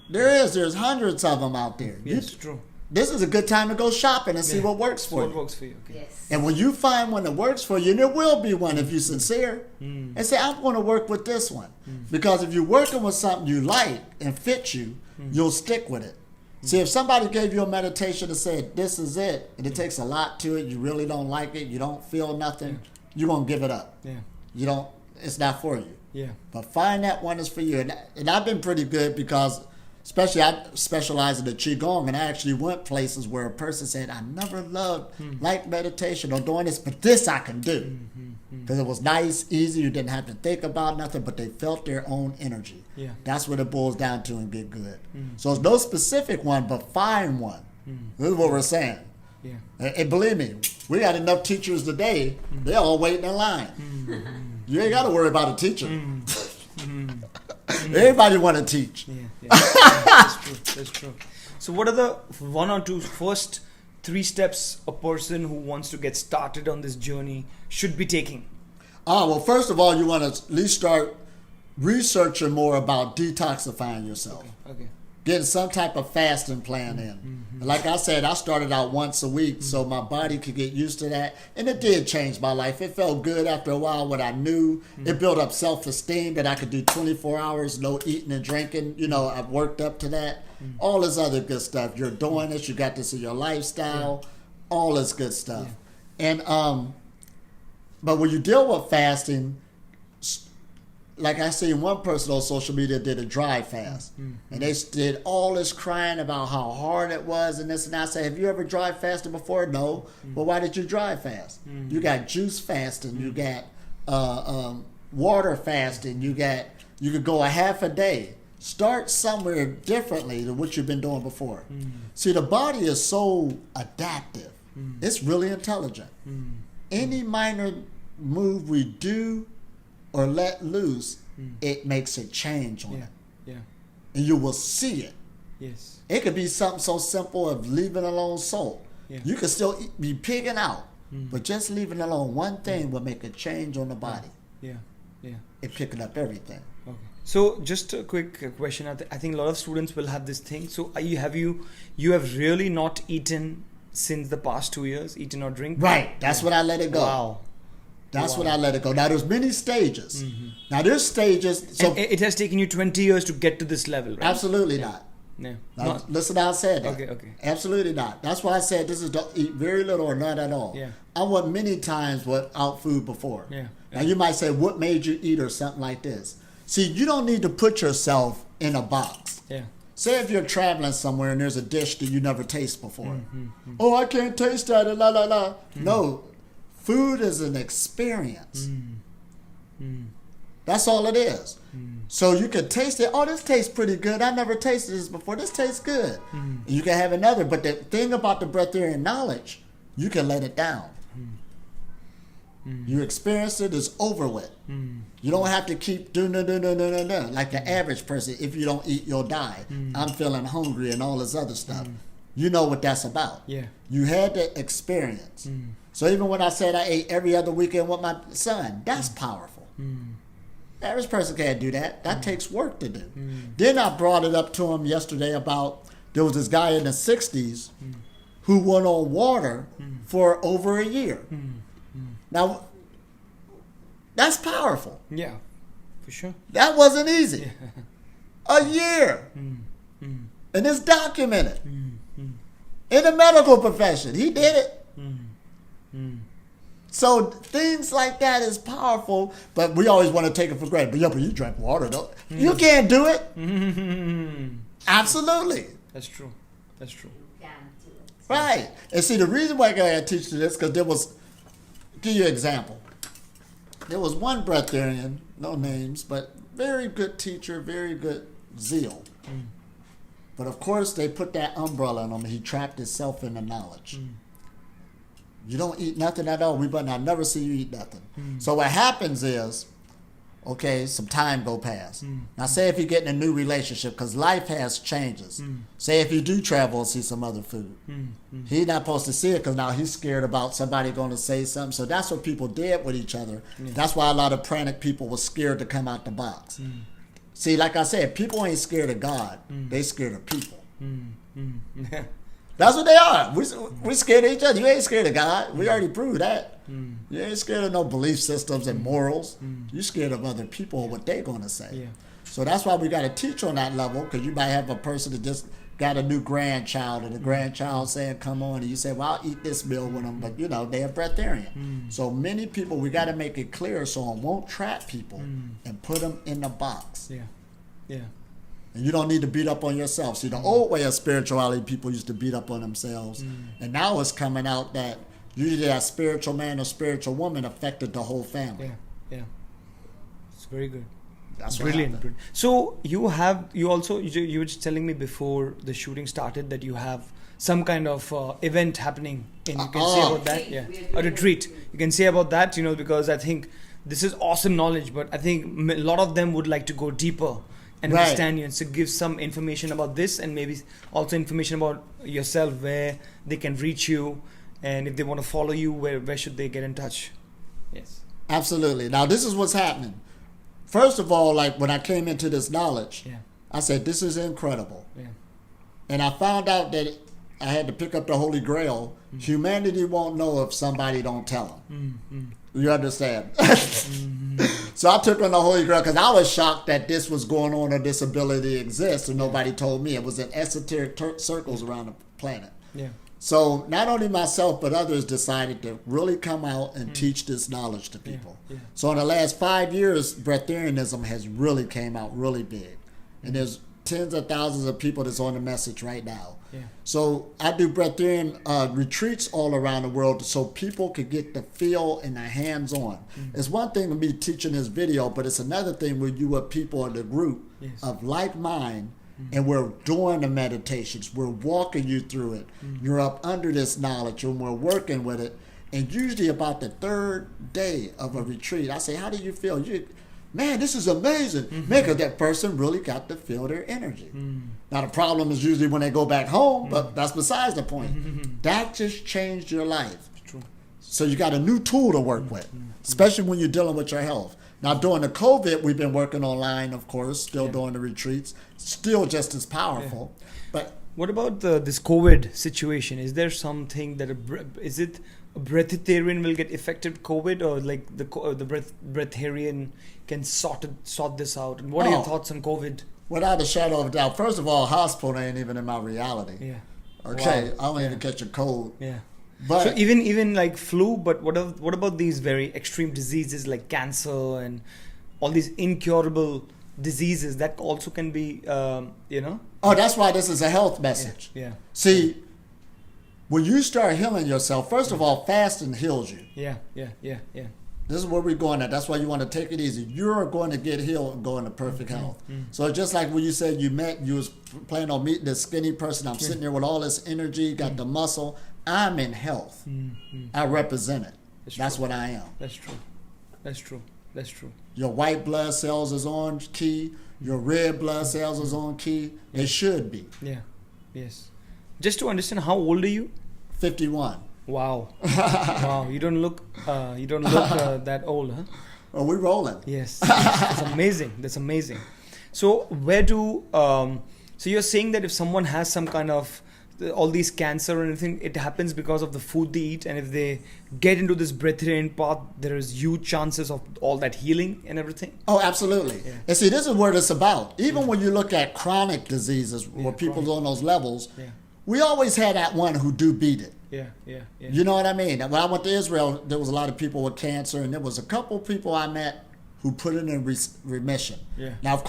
There's hundreds of them out there. Yes, true. This is a good time to go shopping and see what works for you. What works for you, okay. Yes. And when you find one that works for you, and there will be one if you're sincere, and say, I'm going to work with this one. Because if you're working with something you like and fits you, you'll stick with it. See, if somebody gave you a meditation and said, this is it, and it takes a lot to it, you really don't like it, you don't feel nothing, you're going to give it up. Yeah. It's not for you. Yeah. But find that one is for you. And I've been pretty good, because especially I specialize in the Qigong, and I actually went places where a person said, I never loved like meditation or doing this, but this I can do. Because it was nice, easy, you didn't have to think about nothing, but they felt their own energy. Yeah. That's what it boils down to and get good. So it's no specific one, but find one. This is what we're saying. Yeah. And believe me, we got enough teachers today, they're all waiting in line. You ain't got to worry about a teacher. Everybody want to teach. Yeah. That's true. So what are the one or two first 3 steps a person who wants to get started on this journey should be taking? Well, first of all, you want to at least start researching more about detoxifying yourself. Okay. Getting some type of fasting plan in. Like I said, I started out once a week so my body could get used to that. And it did change my life. It felt good after a while when I knew. It built up self-esteem that I could do 24 hours, no eating and drinking. You know, I've worked up to that. All this other good stuff. You're doing this. You got this in your lifestyle. All this good stuff. And but when you deal with fasting, like I seen one person on social media did a dry fast, and they did all this crying about how hard it was and this and that. I said, have you ever dry fasted before? No. Well, why did you dry fast? You got juice fasting, you got water fasting, you could go a half a day. Start somewhere differently than what you've been doing before. See, the body is so adaptive. It's really intelligent. Any minor move we do or let loose, it makes a change on it. Yeah. And you will see it. Yes. It could be something so simple of leaving alone salt. Yeah. You could still be pigging out, but just leaving alone one thing will make a change on the body. Yeah. It picking up everything. Okay. So just a quick question. I think a lot of students will have this thing. So you have really not eaten since the past 2 years, eaten or drink? Right. That's what I let it go. Wow. That's what I let it go. Now there's many stages. Now there's stages. So And it has taken you 20 years to get to this level, right? absolutely not. Yeah. Now, listen, I said that. Okay. Absolutely not. That's why I said this is don't eat very little or none at all. Yeah. I went many times without food before. Yeah. Now you might say, what made you eat or something like this? See, you don't need to put yourself in a box. Yeah. Say if you're traveling somewhere and there's a dish that you never tasted before. Oh, I can't taste that, and la la la. No, food is an experience. That's all it is. So you can taste it. Oh, this tastes pretty good. I never tasted this before. This tastes good. And you can have another. But the thing about the breatharian knowledge, you can let it down. You experience it, it's over with. You don't have to keep doing like the average person. If you don't eat, you'll die. I'm feeling hungry and all this other stuff. You know what that's about. Yeah. You had the experience. So even when I said I ate every other weekend with my son, that's powerful. The average person can't do that. That takes work to do. Then I brought it up to him yesterday about there was this guy in the 60s who went on water for over a year. Now, that's powerful. Yeah, for sure. That wasn't easy. A year. And it's documented. In the medical profession, he did it. So things like that is powerful, but we always want to take it for granted. But you drank water, though. You can't do it. Absolutely. That's true. Can't do it. Right. And see, the reason why I got to teach you this, because there was, give you an example. There was one breatharian, no names, but very good teacher, very good zeal. But of course, they put that umbrella on him. He trapped himself in the knowledge. You don't eat nothing at all. We better not never see you eat nothing. So what happens is, okay, some time go past. Now say if you get in a new relationship, because life has changes. Say if you do travel and see some other food. He's not supposed to see it because now he's scared about somebody going to say something. So that's what people did with each other. That's why a lot of pranic people were scared to come out the box. See, like I said, people ain't scared of God. They scared of people. That's what they are. We're scared of each other. You ain't scared of God. We already proved that. You ain't scared of no belief systems and morals. You're scared of other people and what they're going to say. Yeah. So that's why we got to teach on that level, because you might have a person that just got a new grandchild, and the grandchild saying, come on, and you say, well, I'll eat this meal with them, but they're breatharian. So many people, we got to make it clear so it won't trap people and put them in the box. Yeah. And you don't need to beat up on yourself. See, the old way of spirituality, people used to beat up on themselves. And now it's coming out that usually that spiritual man or spiritual woman affected the whole family. Yeah. It's very good. That's Brilliant. So you were just telling me before the shooting started that you have some kind of event happening. And you can say about that. Yeah. A retreat. You can say about that, because I think this is awesome knowledge, but I think a lot of them would like to go deeper and Right. understand you, and so give some information about this, and maybe also information about yourself, where they can reach you, and if they want to follow you, where should they get in touch? Yes. Absolutely. Now, this is what's happening. First of all, like when I came into this knowledge, Yeah. I said, this is incredible. Yeah. And I found out that I had to pick up the Holy Grail. Humanity won't know if somebody don't tell them. You understand? So I took on the Holy Grail because I was shocked that this was going on or this ability exists, and nobody told me. It was in esoteric circles around the planet. Yeah. So not only myself, but others decided to really come out and teach this knowledge to people. Yeah. So in the last 5 years, breatharianism has really came out really big. And there's tens of thousands of people that's on the message right now. Yeah. So I do breatharian retreats all around the world so people could get the feel and the hands-on. It's one thing to be teaching this video, but it's another thing when you with people in the group Yes. of like mind, and we're doing the meditations. We're walking you through it. You're up under this knowledge, and we're working with it. And usually about the third day of a retreat, I say, how do you feel? Man, this is amazing. Because that person really got to feel their energy. Now, the problem is usually when they go back home, but that's besides the point. That just changed your life. True. So you got a new tool to work with, especially when you're dealing with your health. Now, during the COVID, we've been working online, of course, still doing the retreats, still just as powerful. But What about this COVID situation? Is there something that is it a breatharian will get affected with COVID, or like the breatharian can sort this out? And what are your thoughts on COVID? without a shadow of a doubt, first of all, hospital ain't even in my reality. Yeah. Okay, Wow. I don't even catch a cold. Yeah. But So even like flu, but what about these very extreme diseases like cancer and all these incurable diseases that also can be, oh, that's why this is a health message. Yeah. See, when you start healing yourself, first of all, fasting heals you. Yeah. This is where we're going at. That's why you want to take it easy. You're going to get healed and go into perfect health. So just like when you said you was planning on meeting this skinny person, I'm sitting there with all this energy, got the muscle. I'm in health. I represent it. That's true. what I am. That's true. Your white blood cells is on key. Your red blood cells is on key. They should be. Yeah. Yes. Just to understand, how old are you? 51. Wow. Wow. You don't look that old, huh? Oh, we rolling. Yes. That's amazing. So where do so you're saying that if someone has some kind of all these cancer or anything, it happens because of the food they eat, and if they get into this breatharian path, there is huge chances of all that healing and everything? Oh, absolutely. Yeah. And see, this is what it's about. Even when you look at chronic diseases where people's on those levels, we always had that one who do beat it. Yeah. You know what I mean? When I went to Israel, there was a lot of people with cancer, and there was a couple people I met who put it in remission. Yeah. Now, of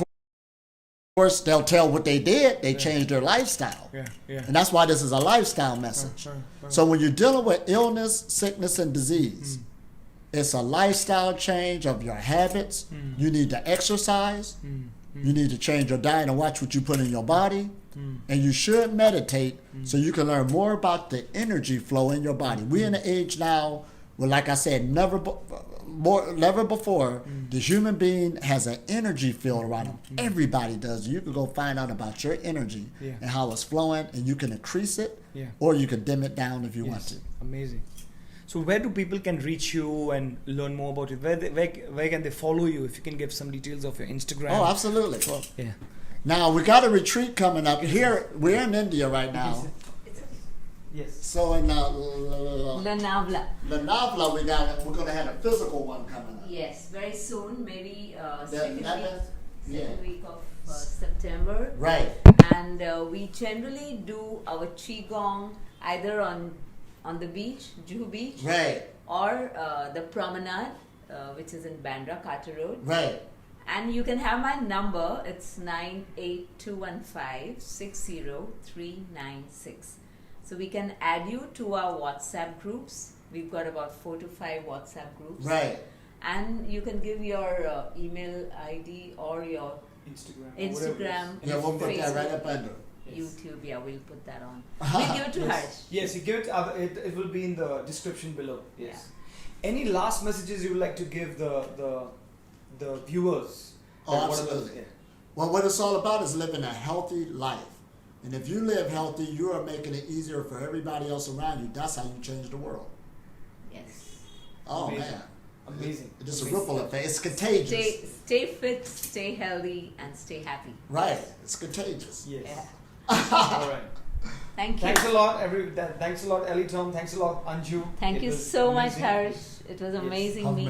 course, they'll tell what they did. They changed their lifestyle. Yeah. And that's why this is a lifestyle message. So when you're dealing with illness, sickness, and disease, it's a lifestyle change of your habits. You need to exercise. You need to change your diet and watch what you put in your body. And you should meditate so you can learn more about the energy flow in your body. We're in an age now where, like I said, never before, the human being has an energy field around them. Everybody does. You can go find out about your energy and how it's flowing, and you can increase it or you can dim it down if you want to. Amazing. So where do people can reach you and learn more about it? Where can they follow you? If you can give some details of your Instagram. Oh, absolutely. Yeah. Now, we got a retreat coming up. Here, we're in India right now. Yes. So in Lonavala. Lonavala, we're going to have a physical one coming up. Yes, very soon, maybe second week of September. Right. And we generally do our qigong either on the beach, Juhu Beach, Right. or the promenade, which is in Bandra, Carter Road. Right. And you can have my number. It's 98215-60396. So we can add you to our WhatsApp groups. We've got about 4 to 5 WhatsApp groups. Right. And you can give your email ID or your Instagram. Yeah, we'll put that right Facebook, up under. YouTube. Yeah, we'll put that on. We'll give it to Harsh. Yes, you give it. It will be in the description below. Yes. Any last messages you would like to give the viewers? Oh, absolutely. Well, what it's all about is living a healthy life. And if you live healthy, you are making it easier for everybody else around you. That's how you change the world. Yes. Oh, Amazing. man. Amazing. It's a ripple effect. It's contagious. Stay fit, stay healthy, and stay happy. Right. It's contagious. Yes. Yeah. All right. Thank you. Thanks a lot, thanks a lot, Ellie Tom. Thanks a lot, Anju. Thank It you was so much, amazing. Harsh. It was amazing Yes. meeting